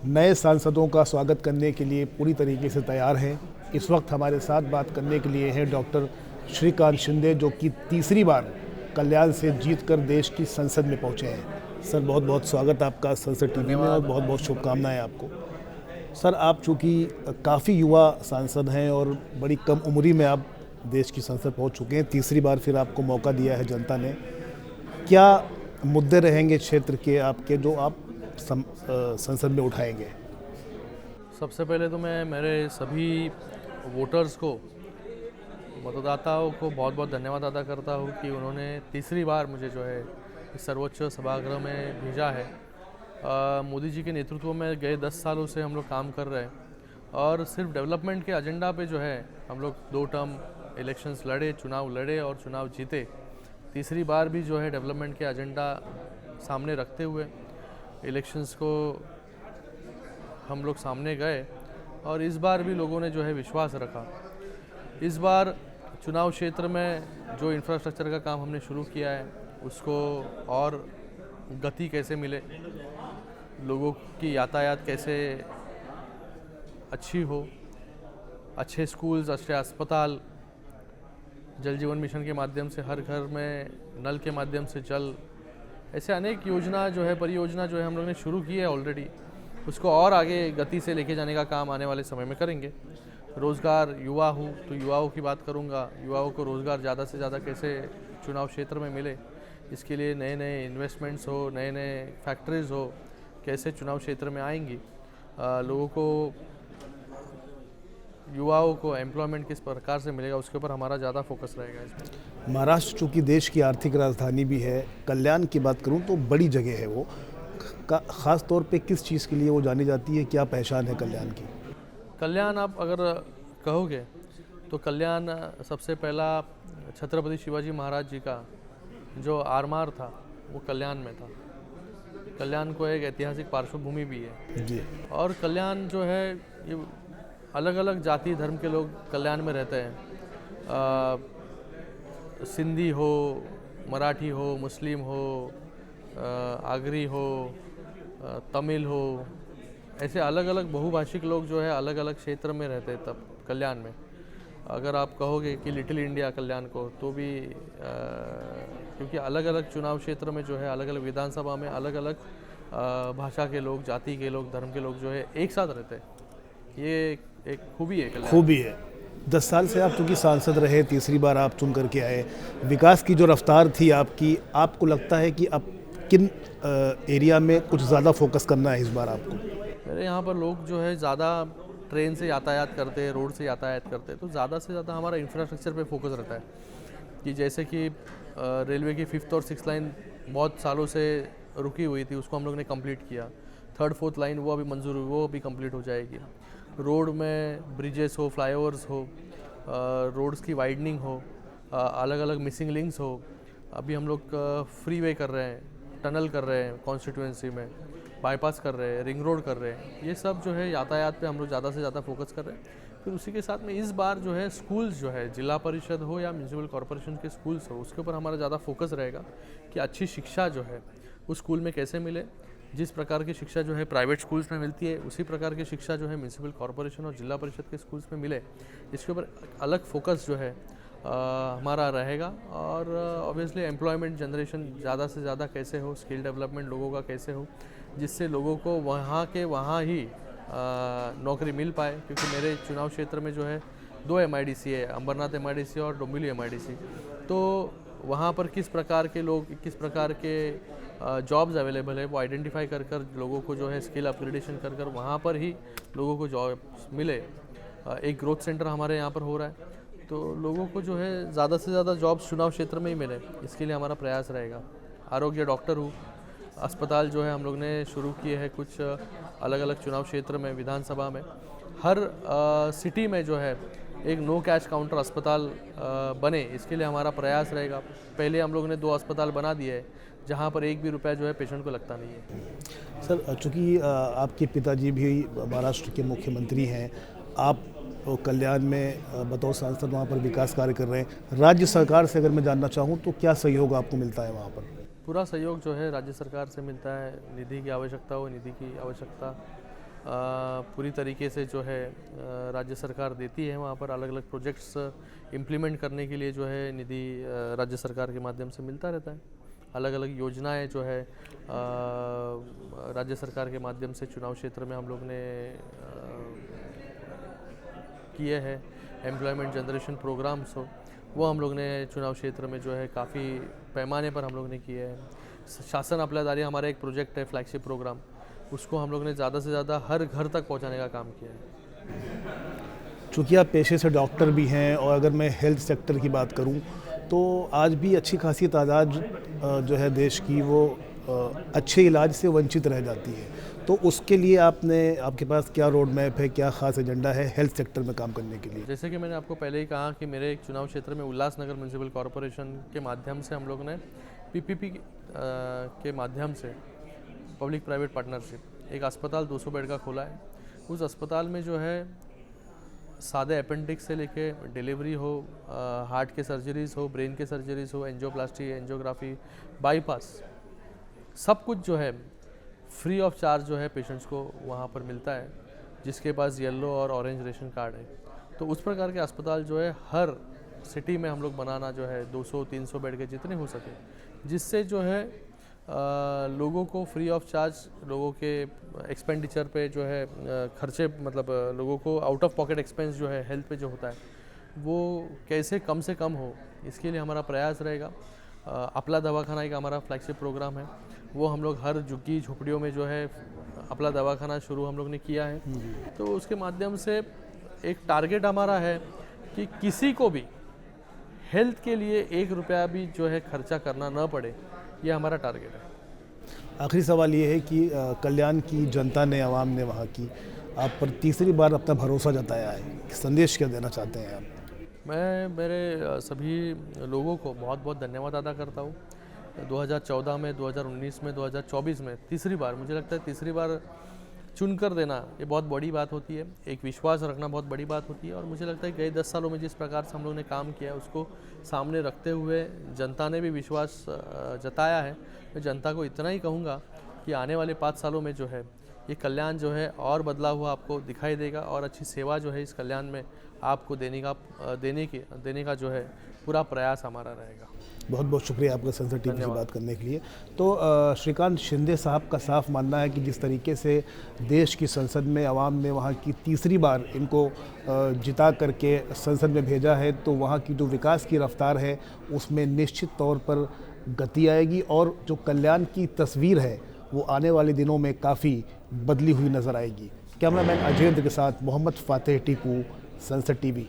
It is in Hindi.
नए सांसदों का स्वागत करने के लिए पूरी तरीके से तैयार हैं। इस वक्त हमारे साथ बात करने के लिए हैं डॉक्टर श्रीकांत शिंदे, जो कि तीसरी बार कल्याण से जीतकर देश की संसद में पहुंचे हैं। सर, बहुत बहुत स्वागत आपका संसद टीवी में और बहुत बहुत शुभकामनाएं आपको। सर, आप चूँकि काफ़ी युवा सांसद हैं और बड़ी कम उम्री में आप देश की संसद पहुंच चुके हैं, तीसरी बार फिर आपको मौका दिया है जनता ने। क्या मुद्दे रहेंगे क्षेत्र के आपके जो आप संसद में उठाएंगे? सबसे पहले तो मैं मेरे सभी वोटर्स को, मतदाताओं को बहुत बहुत धन्यवाद अदा करता हूँ कि उन्होंने तीसरी बार मुझे जो है इस सर्वोच्च सभागृह में भेजा है। मोदी जी के नेतृत्व में गए 10 सालों से हम लोग काम कर रहे हैं और सिर्फ डेवलपमेंट के एजेंडा पे जो है हम लोग 2 टर्म इलेक्शंस लड़े, चुनाव लड़े और चुनाव जीते। तीसरी बार भी जो है डेवलपमेंट के एजेंडा सामने रखते हुए इलेक्शंस को हम लोग सामने गए और इस बार भी लोगों ने जो है विश्वास रखा। इस बार चुनाव क्षेत्र में जो इंफ्रास्ट्रक्चर का काम हमने शुरू किया है उसको और गति कैसे मिले, लोगों की यातायात कैसे अच्छी हो, अच्छे स्कूल्स, अच्छे अस्पताल, जल जीवन मिशन के माध्यम से हर घर में नल के माध्यम से जल, ऐसे अनेक योजना जो है, परियोजना जो है हम लोग ने शुरू की है ऑलरेडी, उसको और आगे गति से लेके जाने का काम आने वाले समय में करेंगे। रोज़गार, युवा हूँ तो युवाओं की बात करूँगा। युवाओं को रोज़गार ज़्यादा से ज़्यादा कैसे चुनाव क्षेत्र में मिले, इसके लिए नए नए इन्वेस्टमेंट्स हो, नए नए फैक्ट्रीज़ हो, कैसे चुनाव क्षेत्र में आएंगी, लोगों को, युवाओं को एम्प्लॉयमेंट किस प्रकार से मिलेगा, उसके ऊपर हमारा ज़्यादा फोकस रहेगा इसमें। महाराष्ट्र चूँकि देश की आर्थिक राजधानी भी है, कल्याण की बात करूं तो बड़ी जगह है वो। ख़ास तौर पे किस चीज़ के लिए वो जानी जाती है, क्या पहचान है कल्याण की? कल्याण आप अगर कहोगे तो कल्याण सबसे पहला छत्रपति शिवाजी महाराज जी का जो आरमार था वो कल्याण में था। कल्याण को एक ऐतिहासिक पार्श्वभूमि भी है जी। और कल्याण जो है ये अलग अलग जाति धर्म के लोग कल्याण में रहते हैं। सिंधी हो, मराठी हो, मुस्लिम हो, आगरी हो, तमिल हो, ऐसे अलग अलग बहुभाषिक लोग जो है अलग अलग क्षेत्र में रहते हैं तब कल्याण में। अगर आप कहोगे कि लिटिल इंडिया कल्याण को, तो भी क्योंकि अलग अलग चुनाव क्षेत्र में जो है अलग अलग विधानसभा में अलग अलग भाषा के लोग, जाति के लोग, धर्म के लोग जो है एक साथ रहते हैं। ये एक खूबी है कल्याण। खूबी है। 10 साल से आप चूँकि सांसद रहे, तीसरी बार आप चुन करके आए, विकास की जो रफ्तार थी आपकी, आपको लगता है कि अब किन एरिया में कुछ ज़्यादा फोकस करना है इस बार आपको? मेरे यहाँ पर लोग जो है ज़्यादा ट्रेन से यातायात करते हैं, रोड से यातायात करते हैं, तो ज़्यादा से ज़्यादा हमारा इंफ्रास्ट्रक्चर पे फोकस रहता है कि जैसे कि रेलवे की 5th और 6th लाइन बहुत सालों से रुकी हुई थी, उसको हम लोग ने कंप्लीट किया। 3rd 4th लाइन वो अभी मंजूर हुई, वो अभी कंप्लीट हो जाएगी। रोड में ब्रिजेस हो, फ्लाईओवर्स हो, रोड्स की वाइडनिंग हो, अलग अलग मिसिंग लिंक्स हो, अभी हम लोग फ्री वे कर रहे हैं, टनल कर रहे हैं कॉन्स्टिट्यूएंसी में, बाईपास कर रहे हैं, रिंग रोड कर रहे हैं। ये सब जो है यातायात पे हम लोग ज़्यादा से ज़्यादा फोकस कर रहे हैं। फिर उसी के साथ में इस बार जो है स्कूल्स जो है, जिला परिषद हो या म्यूनसिपल कॉरपोरेशन के स्कूल्स हो, उसके ऊपर हमारा ज़्यादा फोकस रहेगा कि अच्छी शिक्षा जो है उस स्कूल में कैसे मिले। जिस प्रकार की शिक्षा जो है प्राइवेट स्कूल्स में मिलती है, उसी प्रकार की शिक्षा जो है म्यूनसिपल कॉरपोरेशन और जिला परिषद के स्कूल्स में मिले, इसके ऊपर अलग फोकस जो है हमारा रहेगा। और ऑब्वियसली एम्प्लॉयमेंट जनरेशन ज़्यादा से ज़्यादा कैसे हो, स्किल डेवलपमेंट लोगों का कैसे हो, जिससे लोगों को वहाँ के वहाँ ही नौकरी मिल पाए। क्योंकि मेरे चुनाव क्षेत्र में जो है 2 MIDC है, अंबरनाथ MIDC और डोंबिवली MIDC। तो वहाँ पर किस प्रकार के लोग, किस प्रकार के जॉब्स अवेलेबल है, वो आइडेंटिफाई कर कर लोगों को जो है स्किल अपग्रेडेशन कर कर वहाँ पर ही लोगों को जॉब्स मिले। एक ग्रोथ सेंटर हमारे यहाँ पर हो रहा है, तो लोगों को जो है ज़्यादा से ज़्यादा जॉब्स चुनाव क्षेत्र में ही मिले, इसके लिए हमारा प्रयास रहेगा। आरोग्य, डॉक्टर हूँ, अस्पताल जो है हम लोग ने शुरू किए हैं कुछ अलग अलग चुनाव क्षेत्र में, विधानसभा में। हर सिटी में जो है एक नो कैश काउंटर अस्पताल बने, इसके लिए हमारा प्रयास रहेगा। पहले हम लोग ने 2 अस्पताल बना दिए हैं जहाँ पर एक भी रुपया जो है पेशेंट को लगता नहीं है। सर, चूँकि आपके पिताजी भी महाराष्ट्र के मुख्यमंत्री हैं, आप कल्याण में बतौर सांसद वहाँ पर विकास कार्य कर रहे हैं, राज्य सरकार से अगर मैं जानना चाहूँ तो क्या सहयोग आपको मिलता है वहाँ पर? पूरा सहयोग जो है राज्य सरकार से मिलता है। निधि की आवश्यकता हो, निधि की आवश्यकता पूरी तरीके से जो है राज्य सरकार देती है। वहाँ पर अलग अलग प्रोजेक्ट्स इम्प्लीमेंट करने के लिए जो है निधि राज्य सरकार के माध्यम से मिलता रहता है। अलग अलग योजनाएं जो है राज्य सरकार के माध्यम से चुनाव क्षेत्र में हम लोग ने किए हैं। एम्प्लॉयमेंट जनरेशन प्रोग्राम्स हो वो हम लोग ने चुनाव क्षेत्र में जो है काफ़ी पैमाने पर हम लोग ने किए हैं। शासन आपल्यादारी हमारा एक प्रोजेक्ट है, फ्लैगशिप प्रोग्राम, उसको हम लोग ने ज़्यादा से ज़्यादा हर घर तक पहुंचाने का काम किया है। चूँकि आप पेशे से डॉक्टर भी हैं और अगर मैं हेल्थ सेक्टर की बात करूं तो आज भी अच्छी खासी तादाद जो है देश की वो अच्छे इलाज से वंचित रह जाती है, तो उसके लिए आपके पास क्या रोड मैप है, क्या ख़ास एजेंडा है हेल्थ सेक्टर में काम करने के लिए? जैसे कि मैंने आपको पहले ही कहा कि मेरे एक चुनाव क्षेत्र में उल्लासनगर म्यूनसिपल कॉरपोरेशन के माध्यम से हम लोग ने पीपीपी के माध्यम से पब्लिक प्राइवेट पार्टनरशिप एक अस्पताल 200 बेड का खोला है। उस अस्पताल में जो है सादे अपेंडिक्स से लेके डिलीवरी हो, हार्ट के सर्जरीज हो, ब्रेन के सर्जरीज हो, एंजियोप्लास्टी, एंजियोग्राफी, बाईपास, सब कुछ जो है फ्री ऑफ चार्ज जो है पेशेंट्स को वहाँ पर मिलता है, जिसके पास येलो और ऑरेंज रेशन कार्ड है। तो उस प्रकार के अस्पताल जो है हर सिटी में हम लोग बनाना जो है 200-300 बेड के जितने हो सके, जिससे जो है लोगों को फ्री ऑफ चार्ज लोगों के एक्सपेंडिचर पे जो है खर्चे, मतलब लोगों को आउट ऑफ पॉकेट एक्सपेंस जो है हेल्थ पे जो होता है वो कैसे कम से कम हो, इसके लिए हमारा प्रयास रहेगा। अपला दवाखाना एक हमारा फ्लैगशिप प्रोग्राम है, वो हम लोग हर झुग्गी झोपड़ियों में जो है अपला दवाखाना शुरू हम लोग ने किया है। तो उसके माध्यम से एक टारगेट हमारा है कि किसी को भी हेल्थ के लिए 1 रुपया भी जो है खर्चा करना ना पड़े, ये हमारा टारगेट है। आखिरी सवाल ये है कि कल्याण की जनता ने, आवाम ने वहाँ की आप पर तीसरी बार अपना भरोसा जताया है, संदेश क्या देना चाहते हैं आप? मैं मेरे सभी लोगों को बहुत बहुत धन्यवाद अदा करता हूँ। 2014 में, 2019 में, 2024 में तीसरी बार, मुझे लगता है तीसरी बार चुनकर देना ये बहुत बड़ी बात होती है, एक विश्वास रखना बहुत बड़ी बात होती है। और मुझे लगता है गए 10 सालों में जिस प्रकार से हम लोग ने काम किया है उसको सामने रखते हुए जनता ने भी विश्वास जताया है। मैं जनता को इतना ही कहूँगा कि आने वाले 5 सालों में जो है ये कल्याण जो है और बदला हुआ आपको दिखाई देगा और अच्छी सेवा जो है इस कल्याण में आपको देने का जो है पूरा प्रयास हमारा रहेगा। बहुत बहुत शुक्रिया आपका संसद टीवी से बात करने के लिए। तो श्रीकांत शिंदे साहब का साफ मानना है कि जिस तरीके से देश की संसद में आवाम ने वहाँ की तीसरी बार इनको जिता करके संसद में भेजा है, तो वहाँ की जो विकास की रफ्तार है उसमें निश्चित तौर पर गति आएगी और जो कल्याण की तस्वीर है वो आने वाले दिनों में काफ़ी बदली हुई नज़र आएगी। कैमरामैन अजयेंद्र के साथ मोहम्मद फातेह टीकू, संसद टीवी।